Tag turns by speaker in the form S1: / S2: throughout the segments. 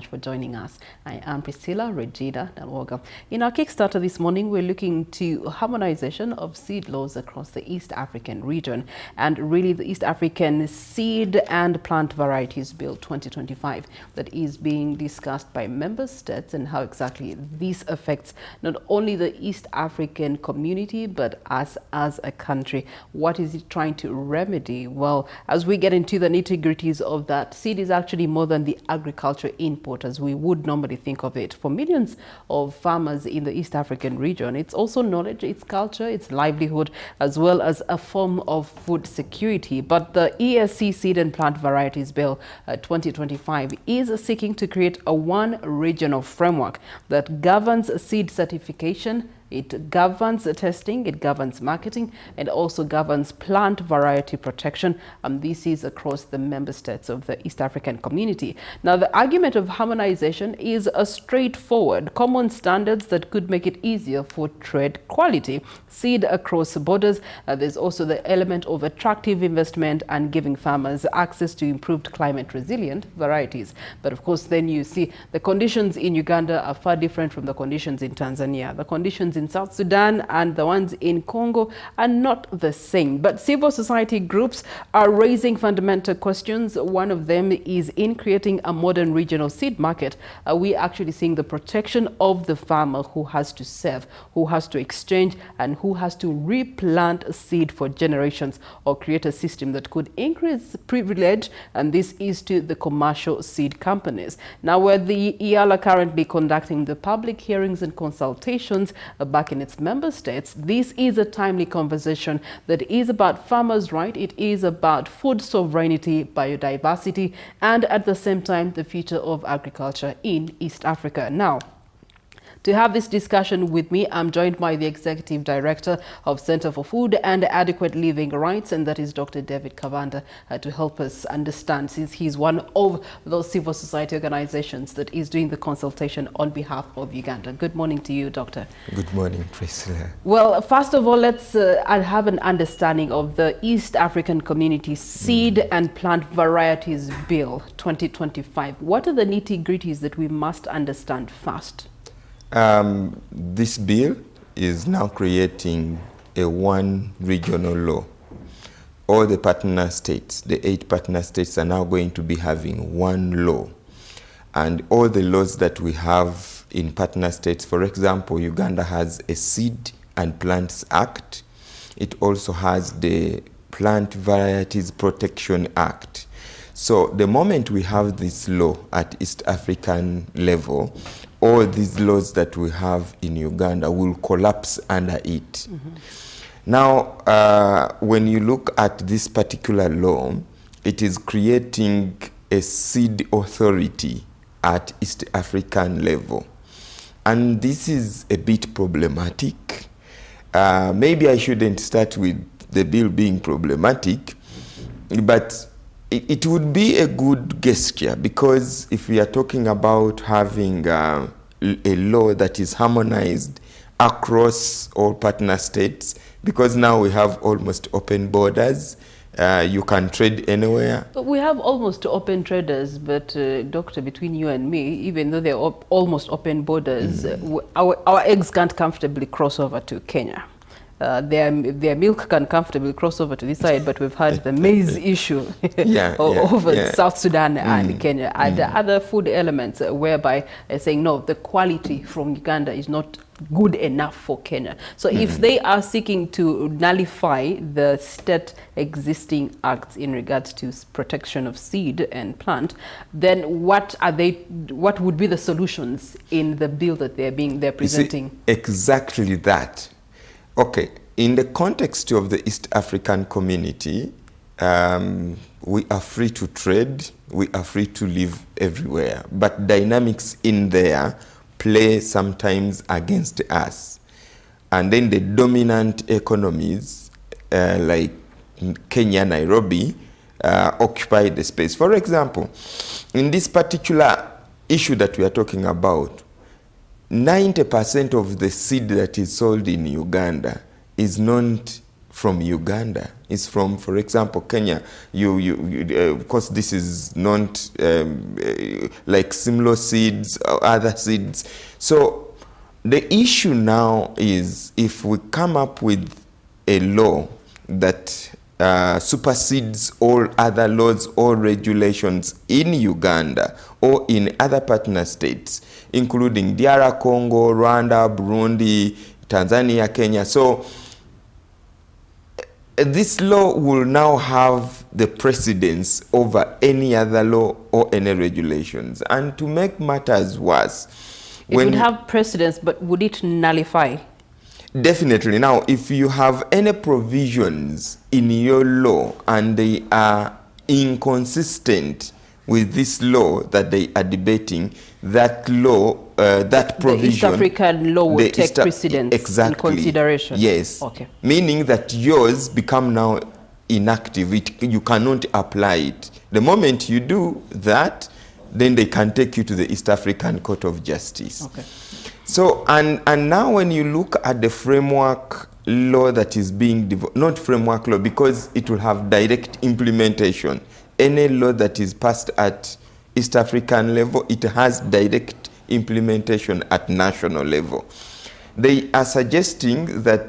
S1: For joining us. I am Priscilla Regina Dalwoga. In our Kickstarter this morning, we're looking to harmonization of seed laws across the East African region, and really the East African Seed and Plant Varieties Bill 2025 that is being discussed by member states, and how exactly this affects not only the East African community but us as a country. What is it trying to remedy? Well, as we get into the nitty-gritties of that, seed is actually more than the agriculture input as we would normally think of it. For millions of farmers in the East African region, it's also knowledge, it's culture, it's livelihood, as well as a form of food security. But the EAC Seed and Plant Varieties Bill 2025 is seeking to create a one regional framework that governs seed certification. It governs testing, it governs marketing, and also governs plant variety protection. This is across the member states of the East African community. Now, the argument of harmonization is a straightforward, common standards that could make it easier for trade quality seed across borders. There's also the element of attractive investment and giving farmers access to improved climate resilient varieties. But of course, then you see the conditions in Uganda are far different from the conditions in Tanzania. The conditions in South Sudan and the ones in Congo are not the same. But civil society groups are raising fundamental questions. One of them is in creating a modern regional seed market. We're actually seeing the protection of the farmer who has to save, who has to exchange, and who has to replant seed for generations, or create a system that could increase privilege, and this is to the commercial seed companies. Now, where the EALA currently conducting the public hearings and consultations back in its member states, this is a timely conversation that is about farmers' right. It is about food sovereignty, biodiversity, and at the same time, the future of agriculture in East Africa. Now, to have this discussion with me, I'm joined by the Executive Director of Center for Food and Adequate Living Rights, and that is Dr. David Kabanda, to help us understand, since he's one of those civil society organizations that is doing the consultation on behalf of Uganda. Good morning to you, Doctor.
S2: Good morning, Priscilla.
S1: Well, first of all, let's have an understanding of the East African Community Seed and Plant Varieties Bill 2025. What are the nitty-gritties that we must understand first?
S2: This bill is now creating a one regional law. All the partner states, the 8 partner states, are now going to be having one law. And all the laws that we have in partner states, for example, Uganda has a Seed and Plants Act. It also has the Plant Varieties Protection Act. So the moment we have this law at East African level, all these laws that we have in Uganda will collapse under it. Mm-hmm. Now, when you look at this particular law, it is creating a seed authority at East African level. And this is a bit problematic. Maybe I shouldn't start with the bill being problematic, but it would be a good gesture, because if we are talking about having a law that is harmonized across all partner states, because now we have almost open borders, you can trade anywhere.
S1: But we have almost open traders, but Doctor, between you and me, even though they're almost open borders, our eggs can't comfortably cross over to Kenya. Their milk can comfortably cross over to this side, but we've had the maize issue over South Sudan and Kenya, and other food elements whereby saying, no, the quality from Uganda is not good enough for Kenya. So if they are seeking to nullify the state existing acts in regards to protection of seed and plant, then what would be the solutions in the bill that they're presenting?
S2: You see, exactly that. Okay, in the context of the East African community, we are free to trade, we are free to live everywhere, but dynamics in there play sometimes against us. And then the dominant economies, like Kenya, Nairobi, occupy the space. For example, in this particular issue that we are talking about, 90% of the seed that is sold in Uganda is not from Uganda. It's from, for example, Kenya. Of course, this is not like similar seeds or other seeds. So the issue now is if we come up with a law that supersedes all other laws or regulations in Uganda or in other partner states, including DR Congo, Rwanda, Burundi, Tanzania, Kenya. So this law will now have the precedence over any other law or any regulations. And to make matters worse,
S1: it would have precedence, but would it nullify?
S2: Definitely. Now, if you have any provisions in your law and they are inconsistent with this law that they are debating, that law, that provision... The East
S1: African law will take precedence in consideration.
S2: Yes.
S1: Okay.
S2: Meaning that yours become now inactive. You cannot apply it. The moment you do that, then they can take you to the East African Court of Justice. Okay. So, and now when you look at the framework law that is being developed, not framework law, because it will have direct implementation. Any law that is passed at East African level, it has direct implementation at national level. They are suggesting that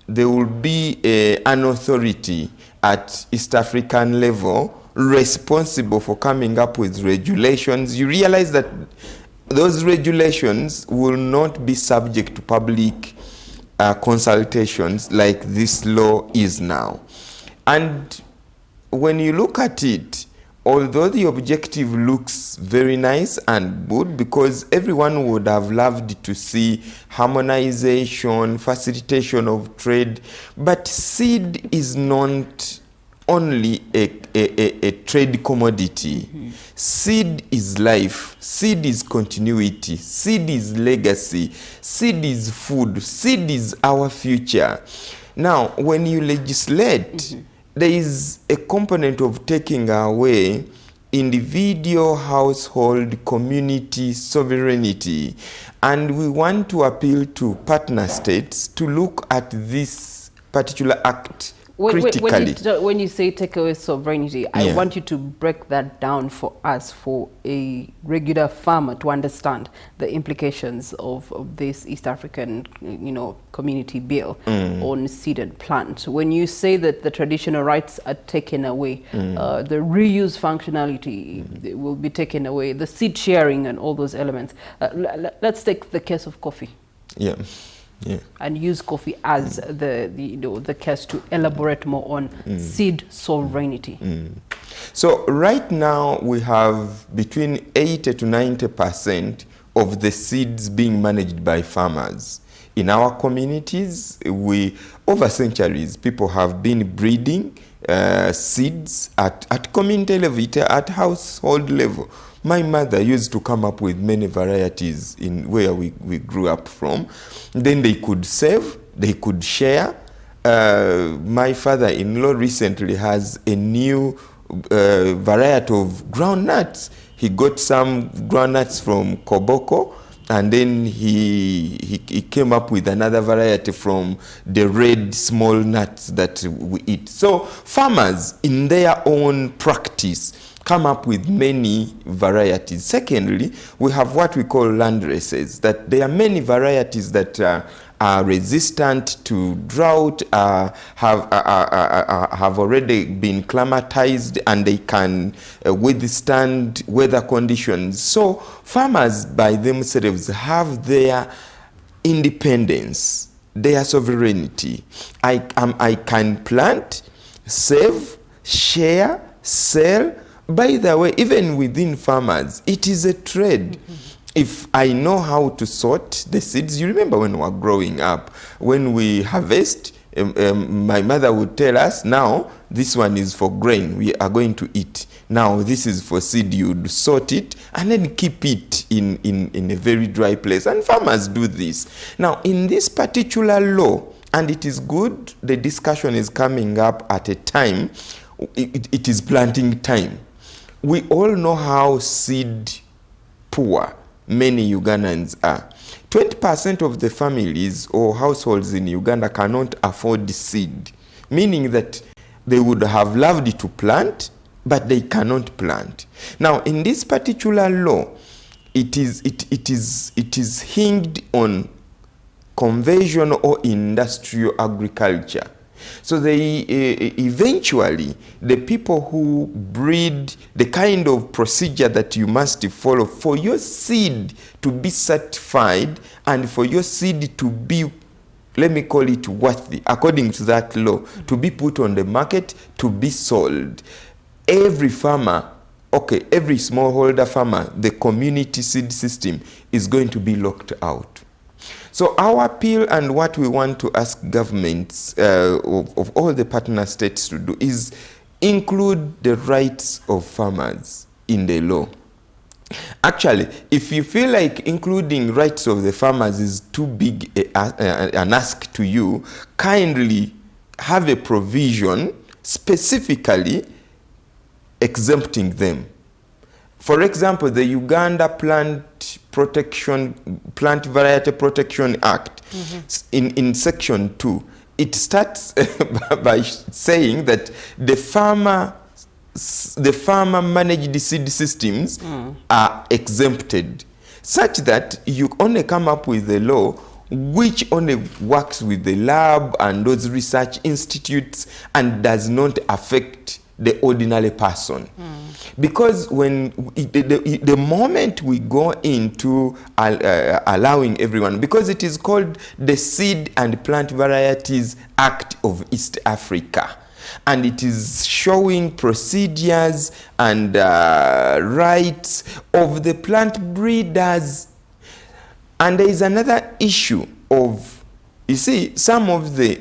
S2: there will be an authority at East African level responsible for coming up with regulations. You realize that those regulations will not be subject to public consultations like this law is now. And when you look at it, although the objective looks very nice and good, because everyone would have loved to see harmonization, facilitation of trade, but seed is not only a trade commodity. Mm-hmm. Seed is life. Seed is continuity. Seed is legacy. Seed is food. Seed is our future. Now, when you legislate, mm-hmm. there is a component of taking away individual, household, community sovereignty. And we want to appeal to partner states to look at this particular act critically.
S1: When you say take away sovereignty, I want you to break that down for us, for a regular farmer, to understand the implications of this East African, community bill on seeded plants. When you say that the traditional rights are taken away, the reuse functionality will be taken away, the seed sharing and all those elements. Let's take the case of coffee.
S2: Yeah. Yeah.
S1: And use coffee as the case to elaborate more on seed sovereignty.
S2: So right now we have between 80 to 90% of the seeds being managed by farmers. In our communities, over centuries, people have been breeding seeds at community level, at household level. My mother used to come up with many varieties in where we grew up from. Then they could save, they could share. My father-in-law recently has a new variety of groundnuts. He got some groundnuts from Koboko, and then he came up with another variety from the red small nuts that we eat. So farmers, in their own practice, come up with many varieties. Secondly, we have what we call land races, that there are many varieties that are resistant to drought, have already been climatized, and they can withstand weather conditions. So farmers by themselves have their independence, their sovereignty. I can plant, save, share, sell. By the way, even within farmers, it is a trade. If I know how to sort the seeds, you remember when we were growing up, when we harvest, my mother would tell us, now this one is for grain, we are going to eat. Now this is for seed, you'd sort it and then keep it in a very dry place. And farmers do this. Now in this particular law, and it is good, the discussion is coming up at a time, it is planting time. We all know how seed poor many Ugandans are. 20% of the families or households in Uganda cannot afford seed. meaning that they would have loved to plant, but they cannot plant. Now, in this particular law, it is hinged on conventional or industrial agriculture. So they eventually, the people who breed, the kind of procedure that you must follow for your seed to be certified and for your seed to be, let me call it worthy, according to that law, to be put on the market, to be sold. Every farmer, okay, every smallholder farmer, the community seed system is going to be locked out. So our appeal and what we want to ask governments of all the partner states to do is include the rights of farmers in the law. Actually, if you feel like including rights of the farmers is too big an ask to you, kindly have a provision specifically exempting them. For example, the Uganda Plant Variety Protection Act, in section 2, it starts by saying that the farmer managed seed systems are exempted, such that you only come up with a law which only works with the lab and those research institutes and does not affect the ordinary person. Because when the moment we go into allowing everyone, because it is called the Seed and Plant Varieties Act of East Africa, and it is showing procedures and rights of the plant breeders. And there is another issue of, you see, some of the,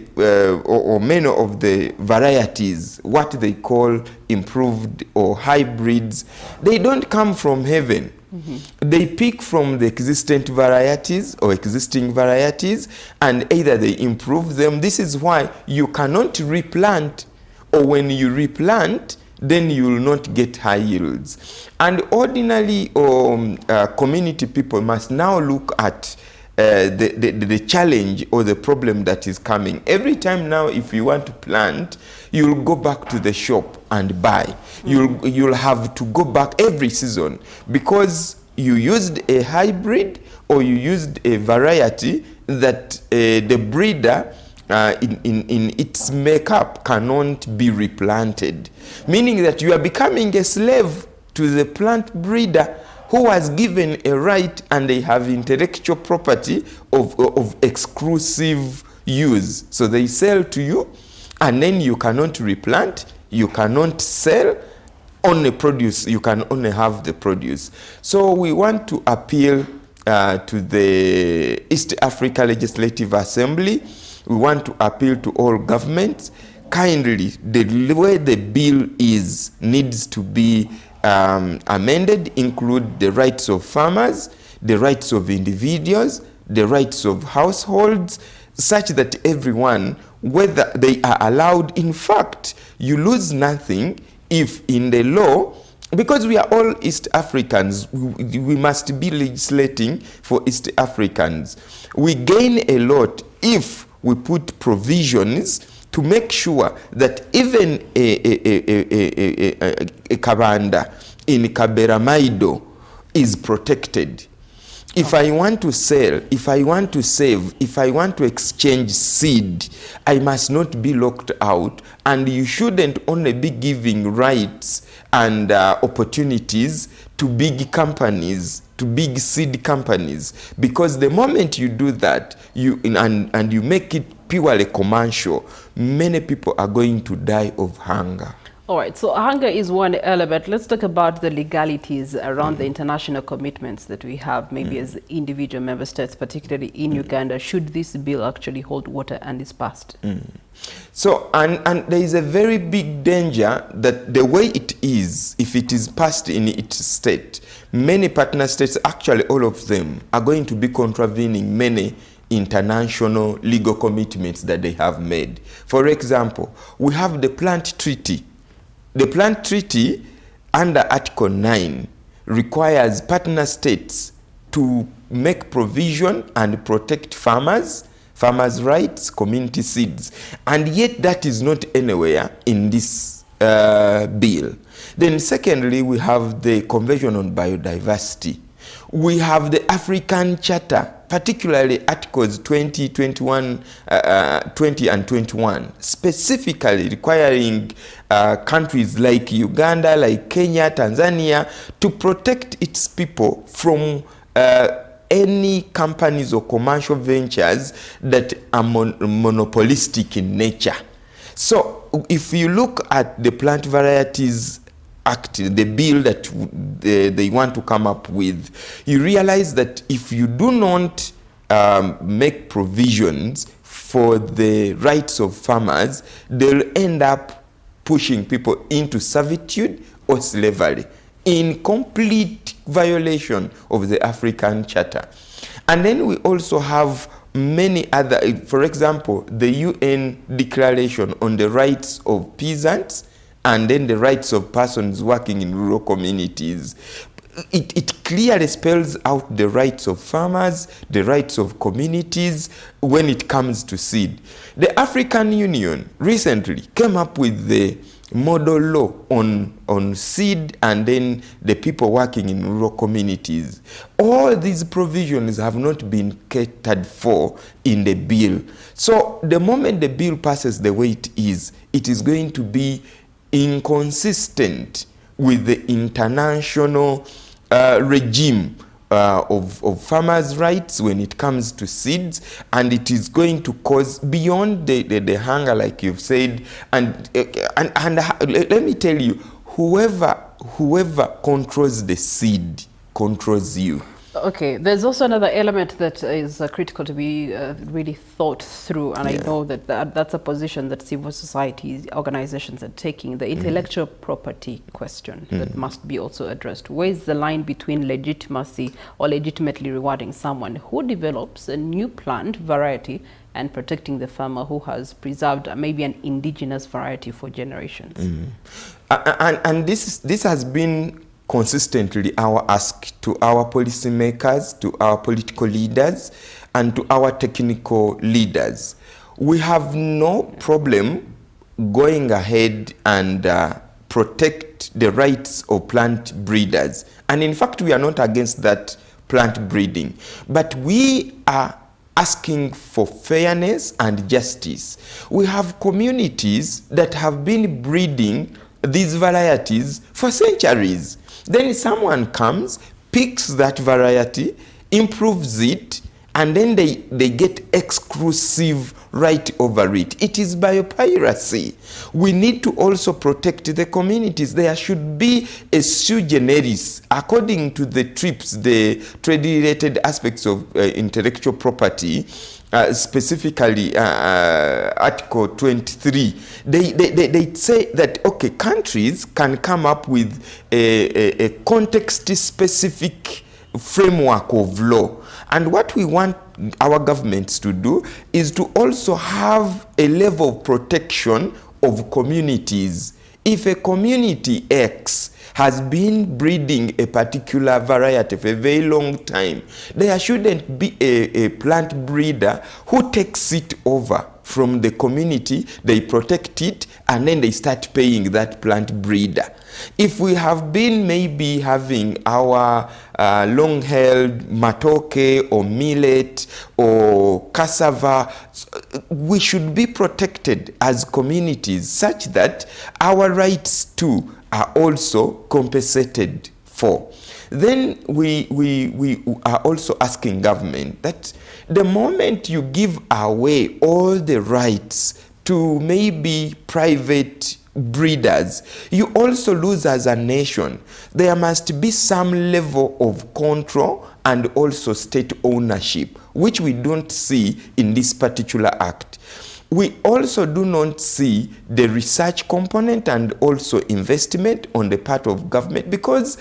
S2: or many of the varieties, what they call improved or hybrids, they don't come from heaven. They pick from the existing varieties and either they improve them. This is why you cannot replant, or when you replant, then you will not get high yields. And ordinary community people must now look at the challenge or the problem that is coming. Every time now, if you want to plant, you'll go back to the shop and buy. You'll have to go back every season because you used a hybrid or you used a variety that the breeder in its makeup cannot be replanted, meaning that you are becoming a slave to the plant breeder who was given a right and they have intellectual property of exclusive use. So they sell to you and then you cannot replant, you cannot sell, only produce, you can only have the produce. So we want to appeal to the East Africa Legislative Assembly. We want to appeal to all governments. Kindly, the way the bill is needs to be amended, include the rights of farmers, the rights of individuals, the rights of households, such that everyone, whether they are allowed, in fact, you lose nothing if in the law, because we are all East Africans, we must be legislating for East Africans. We gain a lot if we put provisions to make sure that even a Kabanda in Kaberamaido is protected. If I want to sell, if I want to save, if I want to exchange seed, I must not be locked out, and you shouldn't only be giving rights and opportunities to big companies, to big seed companies, because the moment you do that, and you make it purely commercial, many people are going to die of hunger.
S1: All right, so hunger is one element. Let's talk about the legalities around the international commitments that we have, maybe as individual member states, particularly in Uganda, should this bill actually hold water and is passed.
S2: So, and there is a very big danger that the way it is, if it is passed in its state, many partner states, actually all of them, are going to be contravening many international legal commitments that they have made. For example, we have the plant treaty. The plant treaty under Article 9 requires partner states to make provision and protect farmers farmers' rights, community seeds. And yet that is not anywhere in this bill. Then secondly, we have the Convention on Biodiversity. We have the African Charter, particularly Articles 20, 21, 20 and 21, specifically requiring countries like Uganda, like Kenya, Tanzania, to protect its people from any companies or commercial ventures that are monopolistic in nature. So if you look at the Plant Varieties Act, the bill that they want to come up with, you realize that if you do not make provisions for the rights of farmers, they'll end up pushing people into servitude or slavery in complete violation of the African Charter. And then we also have many other, for example, the UN Declaration on the Rights of Peasants, and then the rights of persons working in rural communities. It clearly spells out the rights of farmers, the rights of communities when it comes to seed. The African Union recently came up with the model law on seed and then the people working in rural communities. All these provisions have not been catered for in the bill. So the moment the bill passes the way it is going to be inconsistent with the international regime of farmers' rights when it comes to seeds, and it is going to cause beyond the hunger, like you've said, and let me tell you, whoever controls the seed controls you.
S1: Okay, there's also another element that is critical to be really thought through, and I know that that's a position that civil society organizations are taking, the intellectual property question that must be also addressed. Where is the line between legitimacy or legitimately rewarding someone who develops a new plant variety and protecting the farmer who has preserved maybe an indigenous variety for generations?
S2: And this has been consistently our ask to our policymakers, to our political leaders, and to our technical leaders. We have no problem going ahead and protect the rights of plant breeders. And in fact, we are not against that plant breeding. But we are asking for fairness and justice. We have communities that have been breeding these varieties for centuries. Then someone comes, picks that variety, improves it, and then they get exclusive right over it. It is biopiracy. We need to also protect the communities. There should be a sui generis, according to the TRIPS, the trade-related aspects of intellectual property, specifically Article 23, they say that, okay, countries can come up with a context-specific framework of law. And what we want our governments to do is to also have a level of protection of communities. If a community X has been breeding a particular variety for a very long time, there shouldn't be a plant breeder who takes it over from the community, they protect it, and then they start paying that plant breeder. If we have been maybe having our long-held matoke or millet or cassava, we should be protected as communities such that our rights too are also compensated for. Then we are also asking government that the moment you give away all the rights to maybe private breeders, you also lose as a nation. There must be some level of control and also state ownership, which we don't see in this particular act. We also do not see the research component and also investment on the part of government, because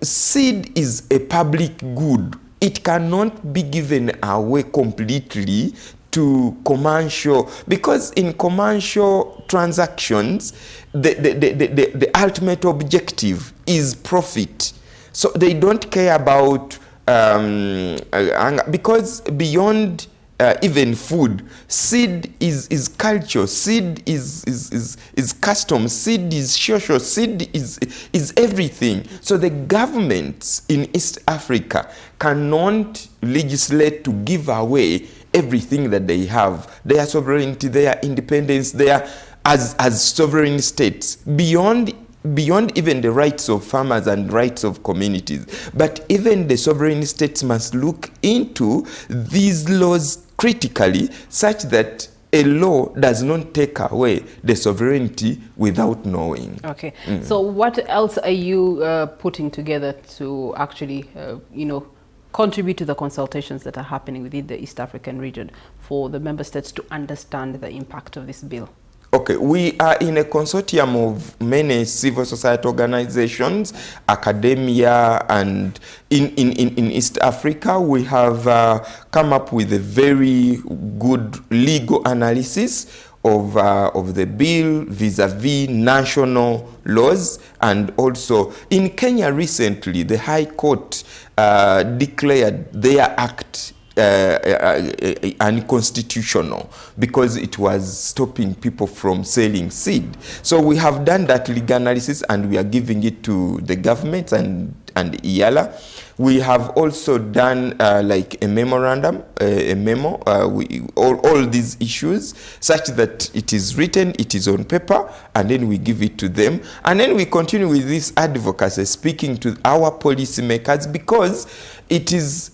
S2: seed is a public good. It cannot be given away completely to commercial, because in commercial transactions, the ultimate objective is profit. So they don't care about, because beyond even food. Seed is culture, seed is custom, seed is social, seed is everything. So the governments in East Africa cannot legislate to give away everything that they have, their sovereignty, their independence, their as sovereign states, beyond even the rights of farmers and rights of communities. But even the sovereign states must look into these laws critically, such that a law does not take away the sovereignty without knowing.
S1: Okay. So what else are you putting together to actually, contribute to the consultations that are happening within the East African region for the member states to understand the impact of this bill?
S2: Okay, we are in a consortium of many civil society organizations, academia, and in East Africa, we have come up with a very good legal analysis of the bill vis-a-vis national laws. And also in Kenya recently, the High Court declared their act unconstitutional because it was stopping people from selling seed. So we have done that legal analysis and we are giving it to the government and EALA. We have also done like a memorandum, a memo, all these issues, such that it is written, it is on paper, and then we give it to them. And then we continue with this advocacy, speaking to our policymakers, because it is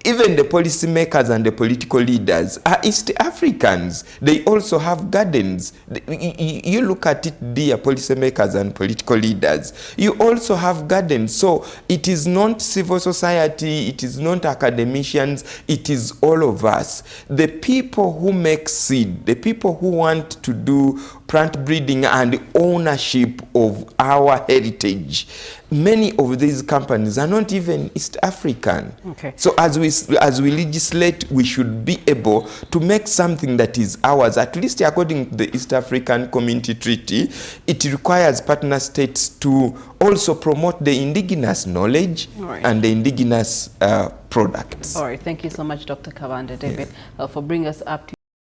S2: even the policymakers and the political leaders are East Africans. They also have gardens. You look at it, dear policymakers and political leaders, you also have gardens. So it is not civil society, it is not academicians, it is all of us. The people who make seed, the people who want to do plant breeding and ownership of our heritage. Many of these companies are not even East African.
S1: Okay.
S2: So as we legislate, we should be able to make something that is ours. At least according to the East African Community Treaty, it requires partner states to also promote the indigenous knowledge and the indigenous products.
S1: All right. Thank you so much, Dr. Kabanda David, for bringing us up to